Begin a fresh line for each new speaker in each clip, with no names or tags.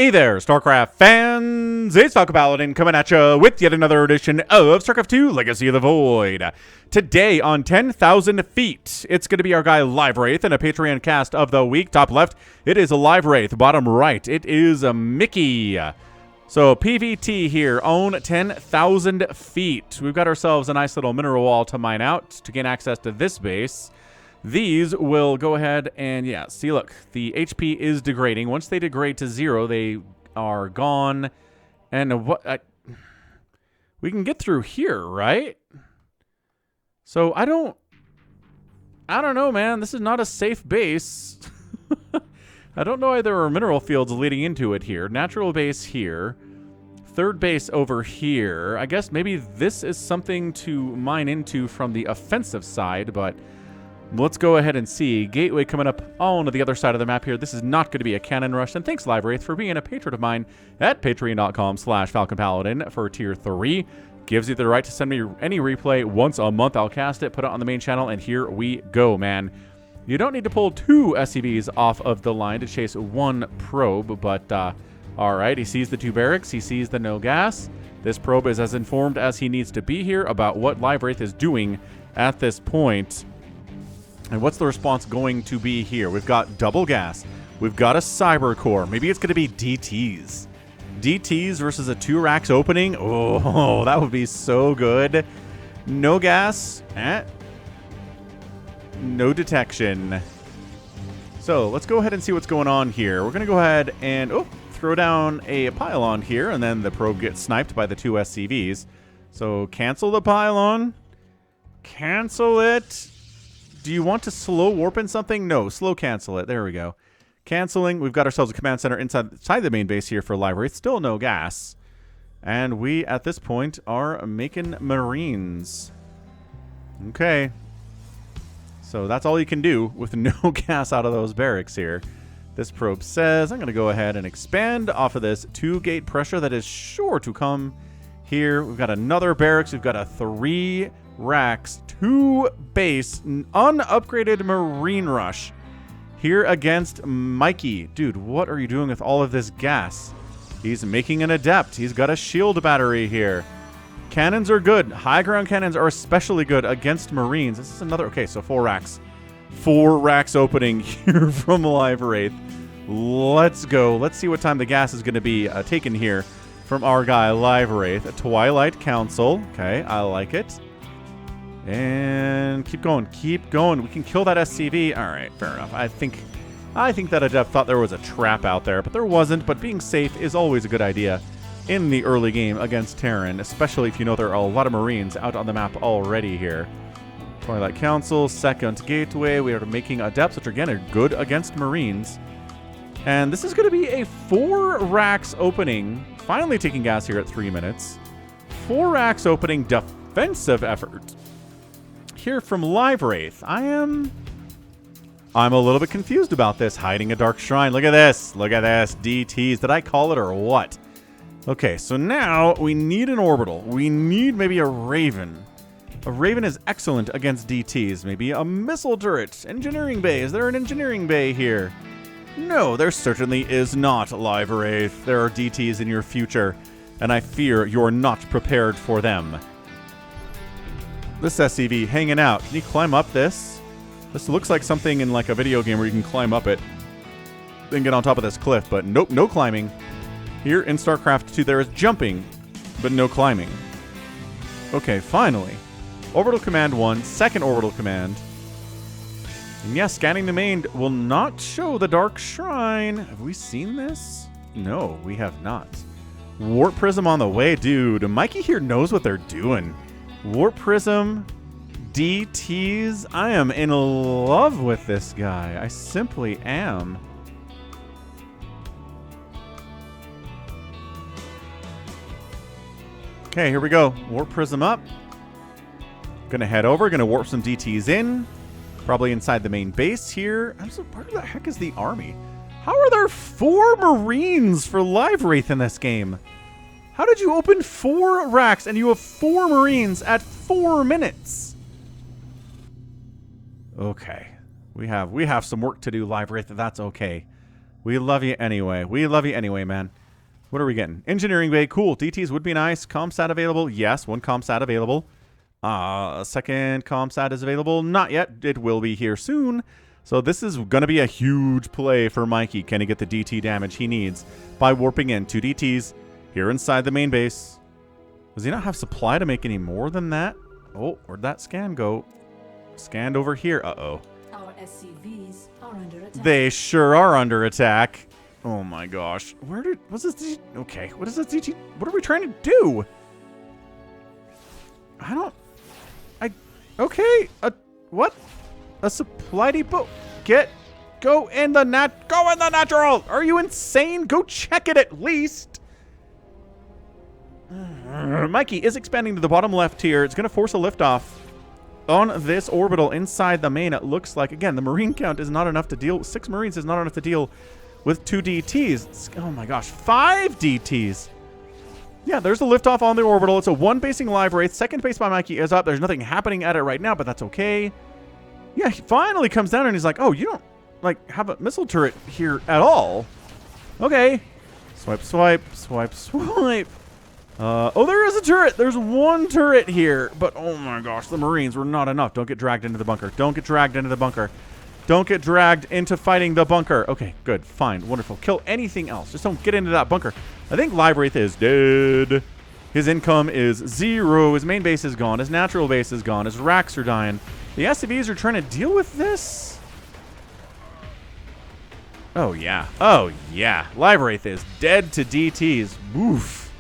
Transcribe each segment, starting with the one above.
Hey there, StarCraft fans! It's falconpaladin coming at you with yet another edition of StarCraft 2 Legacy of the Void. Today on 10,000 feet, it's going to be our guy LiveWraith and a Patreon cast of the week. Top left, it is a LiveWraith. Bottom right, it is a Mickey. So PVT here on 10,000 feet. We've got ourselves a nice little mineral wall to mine out to gain access to this base. These will go ahead and, yeah, see, look, the HP is degrading. Once they degrade to 0, they are gone. And what we can get through here, right? So I don't know, man. This is not a safe base. I don't know why there are mineral fields leading into it here. Natural base here. Third base over here. I guess maybe this is something to mine into from the offensive side, but let's go ahead and see. Gateway coming up on the other side of the map here. This is not going to be a cannon rush. And thanks, LiveWraith, for being a patron of mine at patreon.com/falconpaladin for tier 3. Gives you the right to send me any replay once a month. I'll cast it, put it on the main channel, and here we go, man. You don't need to pull 2 SCVs off of the line to chase 1 probe, but all right, he sees the 2 barracks. He sees the no gas. This probe is as informed as he needs to be here about what LiveWraith is doing at this point. And what's the response going to be here? We've got double gas. We've got a cyber core. Maybe it's going to be DTs. DTs versus a 2 racks opening. Oh, that would be so good. No gas. No detection. So let's go ahead and see what's going on here. We're going to go ahead and throw down a pylon here, and then the probe gets sniped by the 2 SCVs. So cancel the pylon. Cancel it. Do you want to slow warp in something? No, slow cancel it. There we go. Canceling. We've got ourselves a command center inside the main base here for LiveWraith. Still no gas. And we, at this point, are making Marines. Okay. So that's all you can do with no gas out of those barracks here. This probe says, I'm going to go ahead and expand off of this 2-gate pressure that is sure to come here. We've got another barracks. We've got a 3 racks, 2 base, unupgraded Marine Rush here against Mikie. Dude, what are you doing with all of this gas? He's making an adept. He's got a shield battery here. Cannons are good. High ground cannons are especially good against Marines. This is another, okay, so 4 racks. 4 racks opening here from LiveWraith. Let's go. Let's see what time the gas is going to be taken here from our guy LiveWraith. A Twilight Council. Okay, I like it. And keep going. Keep going. We can kill that SCV. All right, fair enough. I think that Adept thought there was a trap out there, but there wasn't. But being safe is always a good idea in the early game against Terran, especially if you know there are a lot of Marines out on the map already here. Twilight Council, second gateway. We are making Adepts, which again are good against Marines. And this is going to be a 4 racks opening. Finally taking gas here at 3 minutes. 4 racks opening defensive effort here from LiveWraith. I'm a little bit confused about this. Hiding a Dark Shrine. Look at this. Look at this. DTs. Did I call it or what? Okay, so now we need an orbital. We need maybe a Raven. A Raven is excellent against DTs. Maybe a missile turret. Engineering bay. Is there an engineering bay here? No, there certainly is not, LiveWraith. There are DTs in your future, and I fear you're not prepared for them. This SCV hanging out. Can you climb up this? This looks like something in like a video game where you can climb up it, then get on top of this cliff, but nope, no climbing. Here in StarCraft 2 there is jumping, but no climbing. Okay, finally. Orbital Command 1, second Orbital Command. And yes, scanning the main will not show the Dark Shrine. Have we seen this? No, we have not. Warp Prism on the way. Dude, Mikie here knows what they're doing. Warp Prism, DTs. I am in love with this guy. I simply am. Okay, here we go. Warp Prism up. Gonna head over. Gonna warp some DTs in. Probably inside the main base here. I'm so, where the heck is the army? How are there 4 Marines for LiveWraith in this game? How did you open 4 racks and you have 4 Marines at 4 minutes? Okay. We have some work to do, LiveWraith. That's okay. We love you anyway. We love you anyway, man. What are we getting? Engineering bay. Cool. DTs would be nice. Comsat available. Yes, one comsat available. A second comsat is available. Not yet. It will be here soon. So this is going to be a huge play for Mikey. Can he get the DT damage he needs by warping in 2 DTs here inside the main base? Does he not have supply to make any more than that? Oh, where'd that scan go? Scanned over here. Uh-oh.
Our SCVs are under attack.
They sure are under attack. Oh my gosh. What's this DT? Okay, what is this DT? What are we trying to do? Okay, what? A supply depot? Go in the natural! Are you insane? Go check it at least! Mikey is expanding to the bottom left here. It's going to force a liftoff on this orbital inside the main. It looks like, again, the Marine count is not enough to deal. 6 Marines is not enough to deal with 2 DTs. Oh my gosh, 5 DTs. Yeah, there's the liftoff on the orbital. It's a 1-basing LiveWraith. Second base by Mikey is up. There's nothing happening at it right now, but that's okay. Yeah, he finally comes down and he's like, oh, you don't, like, have a missile turret here at all. Okay. Swipe, swipe, swipe, swipe. Oh, there is a turret. There's 1 turret here. But, oh my gosh, the Marines were not enough. Don't get dragged into the bunker. Don't get dragged into the bunker. Don't get dragged into fighting the bunker. Okay, good, fine, wonderful. Kill anything else. Just don't get into that bunker. I think LiveWraith is dead. His income is 0. His main base is gone. His natural base is gone. His racks are dying. The SCVs are trying to deal with this. Oh, yeah. Oh, yeah. LiveWraith is dead to DTs. Oof.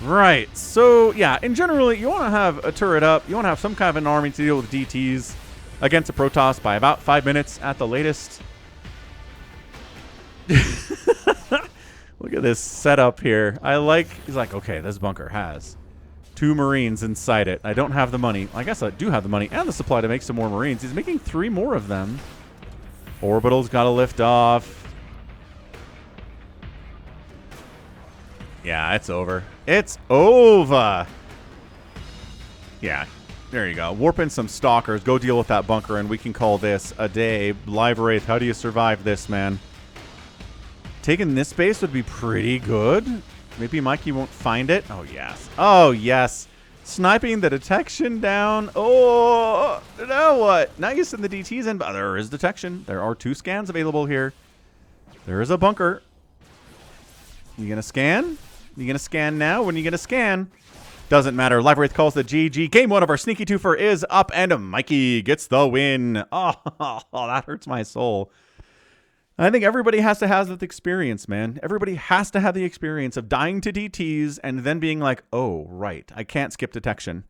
Right. So, yeah, in general, you want to have a turret up. You want to have some kind of an army to deal with DTs against a Protoss by about 5 minutes at the latest. Look at this setup here. He's like, okay, this bunker has 2 Marines inside it. I don't have the money. I guess I do have the money and the supply to make some more Marines. He's making 3 more of them. Orbital's got to lift off. Yeah, it's over. It's over. Yeah. There you go. Warp in some stalkers. Go deal with that bunker, and we can call this a day. LiveWraith, how do you survive this, man? Taking this base would be pretty good. Maybe Mikey won't find it. Oh, yes. Oh, yes. Sniping the detection down. Oh, now what? Now you send the DTs in, but there is detection. There are 2 scans available here. There is a bunker. You going to scan? You going to scan now? When are you going to scan? Doesn't matter. LiveWraith calls the GG. Game 1 of our Sneaky Twofer is up, and Mikey gets the win. Oh, that hurts my soul. I think everybody has to have that experience, man. Everybody has to have the experience of dying to DTs and then being like, oh, right, I can't skip detection.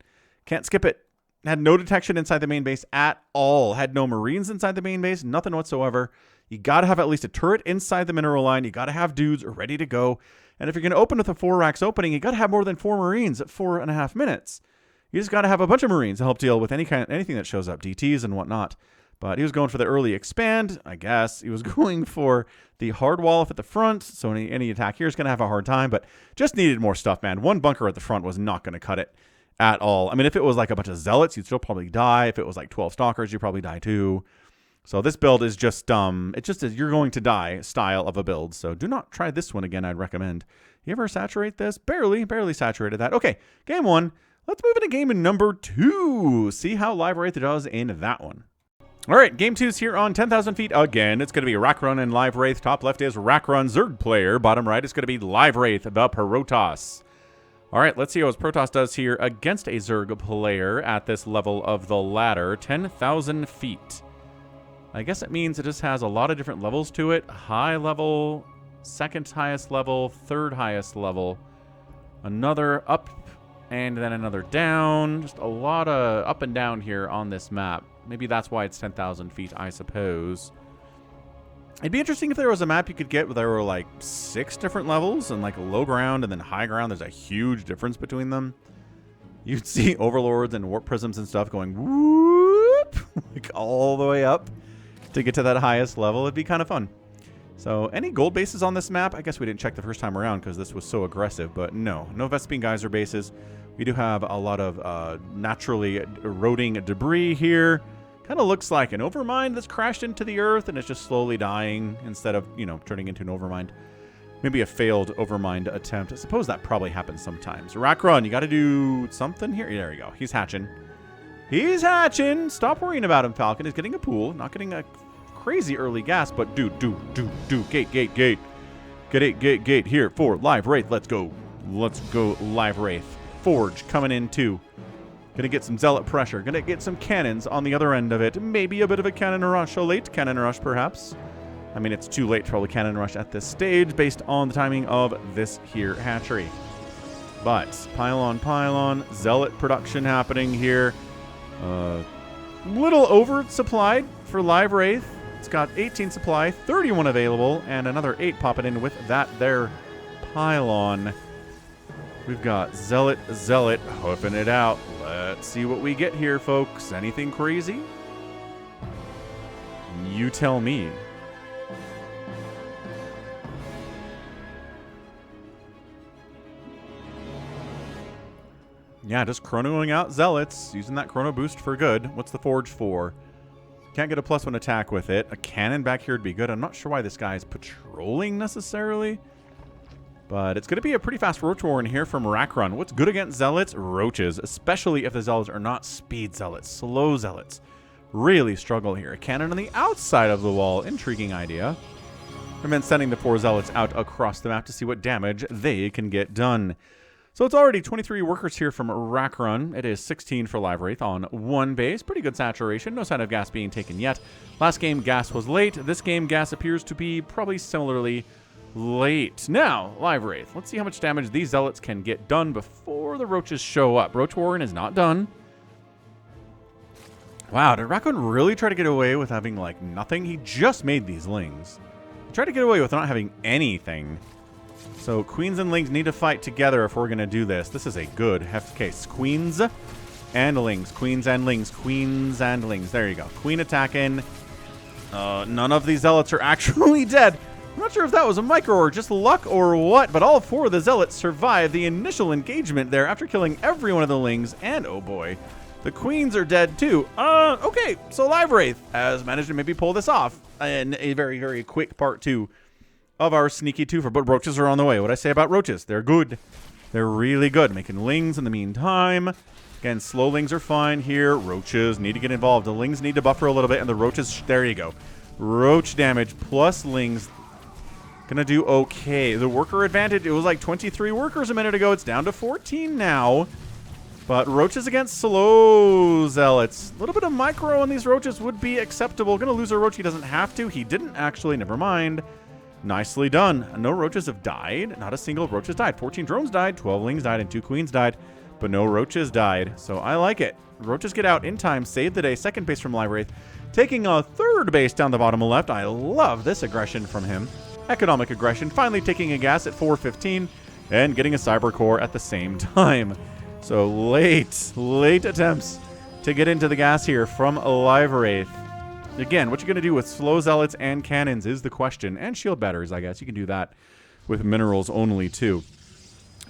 Can't skip it. Had no detection inside the main base at all. Had no Marines inside the main base. Nothing whatsoever. You got to have at least a turret inside the mineral line. You got to have dudes ready to go. And if you're going to open with a 4 racks opening, you got to have more than 4 Marines at 4.5 minutes. You just got to have a bunch of Marines to help deal with anything that shows up, DTs and whatnot. But he was going for the early expand, I guess. He was going for the hard wall up at the front, so any attack here is going to have a hard time, but just needed more stuff, man. 1 bunker at the front was not going to cut it at all. I mean, if it was like a bunch of zealots, you'd still probably die. If it was like 12 stalkers, you'd probably die too. So this build is just, it's just a you're going to die style of a build. So do not try this one again, I'd recommend. You ever saturate this? Barely saturated that. Okay, game 1. Let's move into game number 2. See how LiveWraith does in that one. All right, game 2 is here on 10,000 feet again. It's going to be Rackrun and LiveWraith. Top left is Rackrun Zerg player. Bottom right is going to be LiveWraith, the Protoss. All right, let's see how his Protoss does here against a Zerg player at this level of the ladder. 10,000 feet. I guess it means it just has a lot of different levels to it. High level, second highest level, third highest level. Another up and then another down. Just a lot of up and down here on this map. Maybe that's why it's 10,000 feet, I suppose. It'd be interesting if there was a map you could get where there were like 6 different levels and like low ground and then high ground. There's a huge difference between them. You'd see overlords and warp prisms and stuff going whoop, like all the way up to get to that highest level. It'd be kind of fun. So any gold bases on this map? I guess we didn't check the first time around because this was so aggressive, but no Vespene Geyser bases. We do have a lot of naturally eroding debris here. Kind of looks like an overmind that's crashed into the earth and it's just slowly dying instead of, you know, turning into an overmind. Maybe a failed overmind attempt. I suppose that probably happens sometimes. Rakron, you got to do something here. There you go. He's hatching. He's hatching. Stop worrying about him, Falcon. He's getting a pool. Not getting a crazy early gas, but do. Gate. Get it, gate. Here for LiveWraith. Let's go. Let's go, LiveWraith. Forge coming in too. Gonna get some zealot pressure. Gonna get some cannons on the other end of it. Maybe a bit of a cannon rush. A late cannon rush, perhaps. I mean, it's too late to roll a cannon rush at this stage based on the timing of this here hatchery. But pylon, zealot production happening here. Little oversupplied for LiveWraith. It's got 18 supply, 31 available, and another 8 popping in with that there pylon. We've got zealot, hoofing it out. Let's see what we get here, folks. Anything crazy? You tell me. Yeah, just chronoing out zealots, using that chrono boost for good. What's the forge for? Can't get a +1 attack with it. A cannon back here would be good. I'm not sure why this guy's patrolling necessarily. But it's going to be a pretty fast roach war in here from Rakron. What's good against zealots? Roaches, especially if the zealots are not speed zealots. Slow zealots really struggle here. A cannon on the outside of the wall. Intriguing idea. And then sending the 4 zealots out across the map to see what damage they can get done. So it's already 23 workers here from Rakron. It is 16 for LiveWraith on 1 base. Pretty good saturation. No sign of gas being taken yet. Last game, gas was late. This game, gas appears to be probably similarly late. Now, LiveWraith. Let's see how much damage these zealots can get done before the roaches show up. Roach Warren is not done. Wow, did Rakron really try to get away with having, like, nothing? He just made these lings. He tried to get away with not having anything. So queens and lings need to fight together if we're going to do this. This is a good heft case. Queens and lings. Queens and lings. Queens and lings. There you go. Queen attacking. None of these zealots are actually dead. I'm not sure if that was a micro or just luck or what, but all 4 of the zealots survived the initial engagement there after killing every one of the lings. And oh boy, the queens are dead too. Okay, so LiveWraith has managed to maybe pull this off in a very, very quick part 2 of our sneaky twofer. But roaches are on the way. What I say about roaches? They're good. They're really good. Making lings in the meantime. Again, slow lings are fine here. Roaches need to get involved. The lings need to buffer a little bit, and the roaches, there you go. Roach damage plus lings. Gonna do okay. The worker advantage, it was like 23 workers a minute ago. It's down to 14 now. But roaches against slow zealots. A little bit of micro on these roaches would be acceptable. Gonna lose a roach. He doesn't have to. He didn't actually. Never mind. Nicely done. No roaches have died. Not a single roach has died. 14 drones died, 12 lings died, and 2 queens died. But no roaches died. So I like it. Roaches get out in time. Save the day. Second base from LiveWraith. Taking a 3rd base down the bottom left. I love this aggression from him. Economic aggression. Finally taking a gas at 4:15 and getting a cyber core at the same time. So late attempts to get into the gas here from LiveWraith. Again, what you're going to do with slow zealots and cannons is the question. And shield batteries, I guess. You can do that with minerals only, too.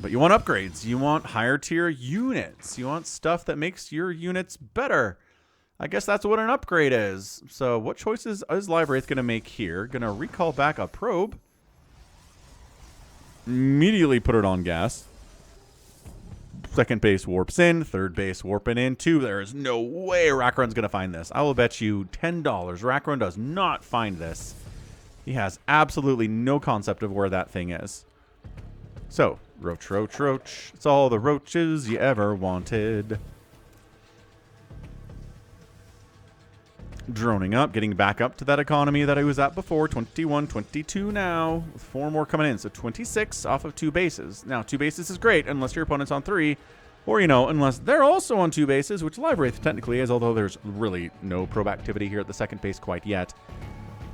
But you want upgrades. You want higher tier units. You want stuff that makes your units better. I guess that's what an upgrade is. So what choices is LiveWraith going to make here? Going to recall back a probe. Immediately put it on gas. Second base warps in. Third base warping in too. There is no way Rakron's going to find this. I will bet you $10 Rakron does not find this. He has absolutely no concept of where that thing is. So, roach. It's all the roaches you ever wanted. Droning up, getting back up to that economy that I was at before. 21, 22 now, with 4 more coming in. So 26 off of 2 bases. Now, 2 bases is great unless your opponent's on 3. Or, you know, unless they're also on 2 bases, which LiveWraith technically is, although there's really no probe activity here at the second base quite yet.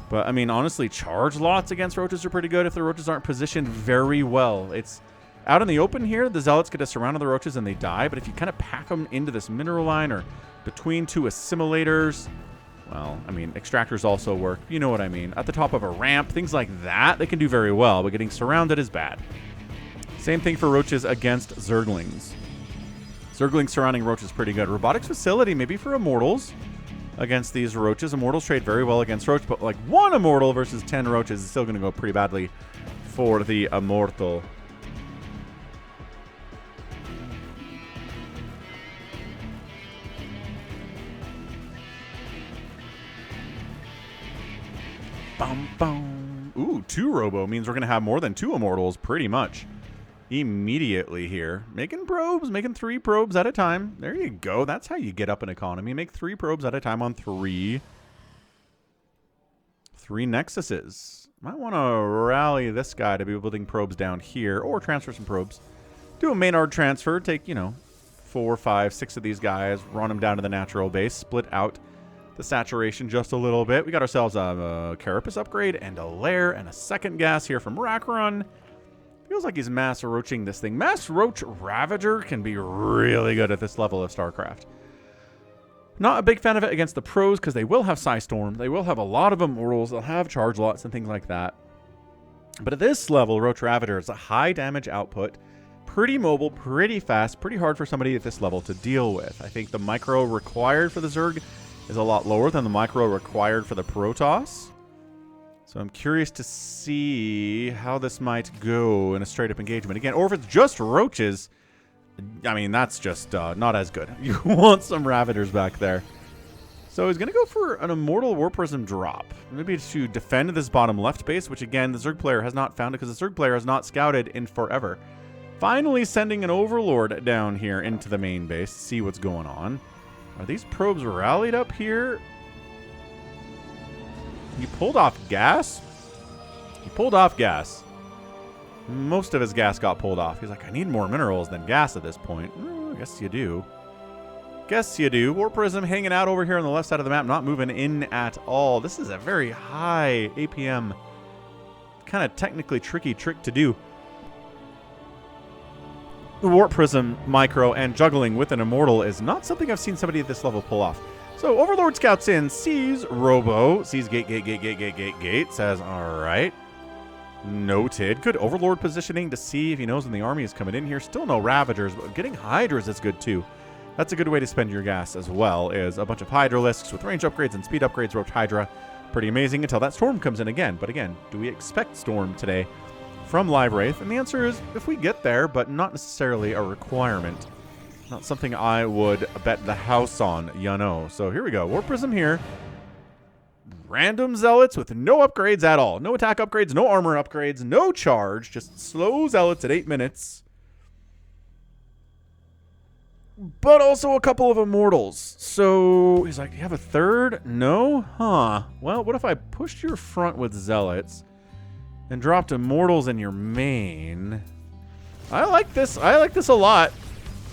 But, I mean, honestly, charge lots against roaches are pretty good if the roaches aren't positioned very well. It's out in the open here, the zealots get to surround the roaches and they die. But if you kind of pack them into this mineral line or between 2 assimilators... Well, I mean, extractors also work. You know what I mean. At the top of a ramp, things like that, they can do very well, but getting surrounded is bad. Same thing for roaches against zerglings. Zerglings surrounding roaches is pretty good. Robotics facility, maybe for immortals. against these roaches. Immortals trade very well against roach, but like 1 immortal versus 10 roaches is still going to go pretty badly for the immortal. Bum, bum. Ooh, 2 robo means we're going to have more than 2 immortals pretty much immediately here. Making probes, making 3 probes at a time. There you go. That's how you get up an economy. Make 3 probes at a time on 3 nexuses. Might want to rally this guy to be building probes down here or transfer some probes. Do a Maynard transfer. Take, you know, 4, 5, 6 of these guys. Run them down to the natural base. Split out the saturation just a little bit. We got ourselves a Carapace upgrade and a lair and a second gas here from Rackrun. Feels like he's mass roaching this thing. Mass roach Ravager can be really good at this level of StarCraft. Not a big fan of it against the pros because they will have Psystorm. They will have a lot of immortals. They'll have charge lots and things like that. But at this level, Roach Ravager is a high damage output. Pretty mobile, pretty fast, pretty hard for somebody at this level to deal with. I think the micro required for the Zerg is a lot lower than the micro required for the Protoss. So I'm curious to see how this might go in a straight-up engagement. Again, or if it's just roaches, I mean, that's just not as good. You want some Ravagers back there. So he's going to go for an Immortal War Prism drop. Maybe to defend this bottom left base, which, again, the Zerg player has not found it because the Zerg player has not scouted in forever. Finally sending an Overlord down here into the main base to see what's going on. Are these probes rallied up here? He pulled off gas? He pulled off gas. Most of his gas got pulled off. He's like, I need more minerals than gas at this point. I guess you do. Guess you do. War Prism hanging out over here on the left side of the map, not moving in at all. This is a very high APM, kind of technically tricky trick to do. The Warp Prism micro and juggling with an Immortal is not something I've seen somebody at this level pull off. So Overlord scouts in, sees Robo, sees gate, says, all right. Noted. Good Overlord positioning to see if he knows when the army is coming in here. Still no Ravagers, but getting Hydras is good too. That's a good way to spend your gas as well, is a bunch of Hydralisks with range upgrades and speed upgrades. Roach Hydra, pretty amazing until that Storm comes in again. But again, do we expect Storm today from LiveWraith? And the answer is, if we get there, but not necessarily a requirement. Not something I would bet the house on, you know. So here we go. War Prism here. Random Zealots with no upgrades at all. No attack upgrades, no armor upgrades, no charge. Just slow Zealots at 8 minutes. But also a couple of Immortals. So he's like, you have a third? No? Huh. Well, what if I pushed your front with Zealots and dropped Immortals in your main? I like this. I like this a lot.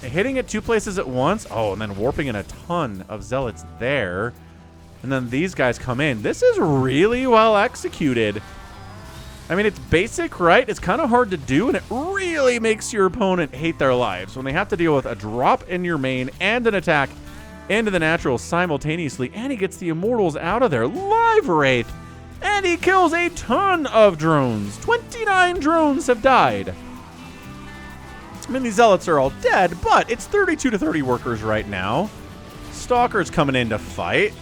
Hitting it 2 places at once. Oh, and then warping in a ton of Zealots there. And then these guys come in. This is really well executed. I mean, it's basic, right? It's kind of hard to do, and it really makes your opponent hate their lives when they have to deal with a drop in your main and an attack into the natural simultaneously. And he gets the Immortals out of there. LiveWraith. And he kills a ton of drones. 29 drones have died. I mean, these Zealots are all dead, but it's 32 to 30 workers right now. Stalker's coming in to fight.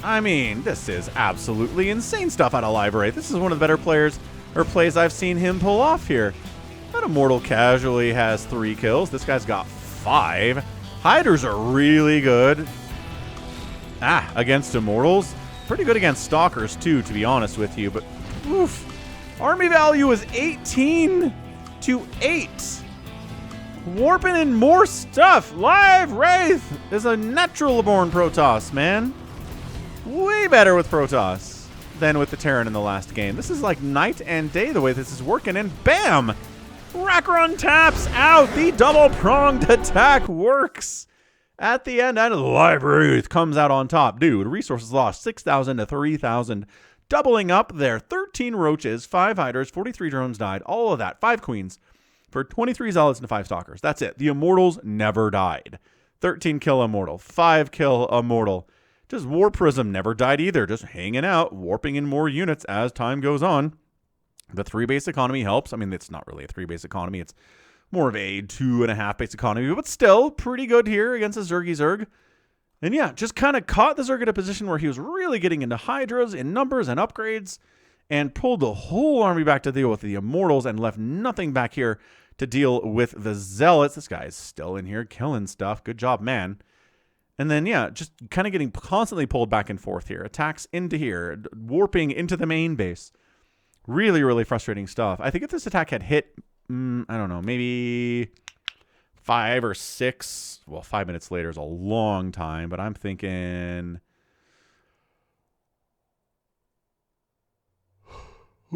I mean, this is absolutely insane stuff out of LiveWraith. This is one of the better players or plays I've seen him pull off here. That Immortal casually has 3 kills. This guy's got 5. Hydras are really good. Against Immortals. Pretty good against Stalkers, too, to be honest with you. But, oof. Army value is 18 to 8. Warping in more stuff. LiveWraith is a natural born Protoss, man. Way better with Protoss than with the Terran in the last game. This is like night and day the way this is working, and bam! Rackrun taps out. The double-pronged attack works at the end, and LiveWraith comes out on top. Dude, resources lost 6,000 to 3,000. Doubling up there. 13 roaches, 5 hydras, 43 drones died. All of that. 5 queens for 23 zealots and 5 stalkers. That's it. The Immortals never died. 13 kill Immortal. 5 kill Immortal. Just War Prism never died either. Just hanging out, warping in more units as time goes on. The 3 base economy helps. I mean, it's not really a 3 base economy. It's more of a 2.5 base economy, but still pretty good here against a Zergy Zerg. And yeah, just kind of caught the Zerg at a position where he was really getting into Hydras in numbers and upgrades, and pulled the whole army back to deal with the Immortals and left nothing back here to deal with the Zealots. This guy is still in here killing stuff. Good job, man. And then, yeah, just kind of getting constantly pulled back and forth here. Attacks into here, warping into the main base. Really, really frustrating stuff. I think if this attack had hit, I don't know, maybe 5 or 6. Well, 5 minutes later is a long time, but I'm thinking...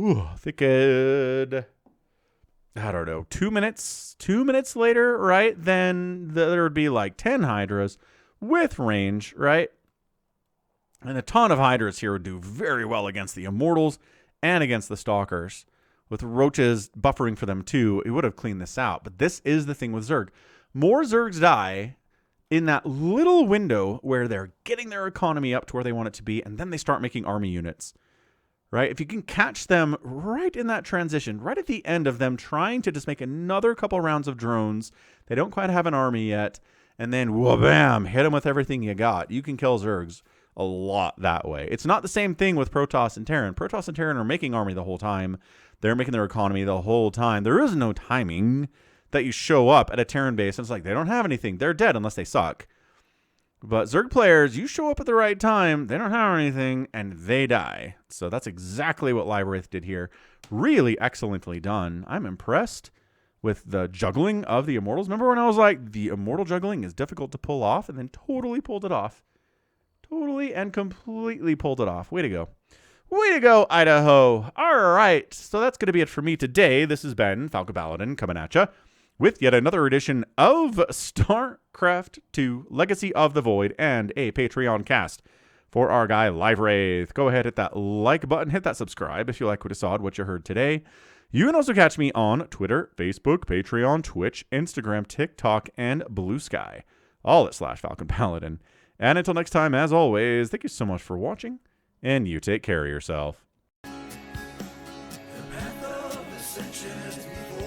I think I don't know, 2 minutes. 2 minutes later, right? Then there would be like 10 Hydras with range, right? And a ton of Hydras here would do very well against the Immortals and against the Stalkers. With Roaches buffering for them too, it would have cleaned this out. But this is the thing with Zerg. More Zergs die in that little window where they're getting their economy up to where they want it to be, and then they start making army units. Right? If you can catch them right in that transition, right at the end of them trying to just make another couple rounds of drones, they don't quite have an army yet, and then wha-bam, hit them with everything you got. You can kill Zergs a lot that way. It's not the same thing with Protoss and Terran. Protoss and Terran are making army the whole time. They're making their economy the whole time. There is no timing that you show up at a Terran base and it's like they don't have anything. They're dead unless they suck. But Zerg players, you show up at the right time, they don't have anything, and they die. So that's exactly what LiveWraith did here. Really excellently done. I'm impressed with the juggling of the Immortals. Remember when I was like, the Immortal juggling is difficult to pull off, and then totally pulled it off. Totally and completely pulled it off. Way to go. Way to go, Idaho. All right, so that's going to be it for me today. This has been falconpaladin coming at you with yet another edition of StarCraft 2 Legacy of the Void and a Patreon cast for our guy LiveWraith. Go ahead, hit that like button, hit that subscribe if you like what you saw and what you heard today. You can also catch me on Twitter, Facebook, Patreon, Twitch, Instagram, TikTok, and Blue Sky, all at /falconpaladin. And until next time, as always, thank you so much for watching, and you take care of yourself.
The path of ascension is before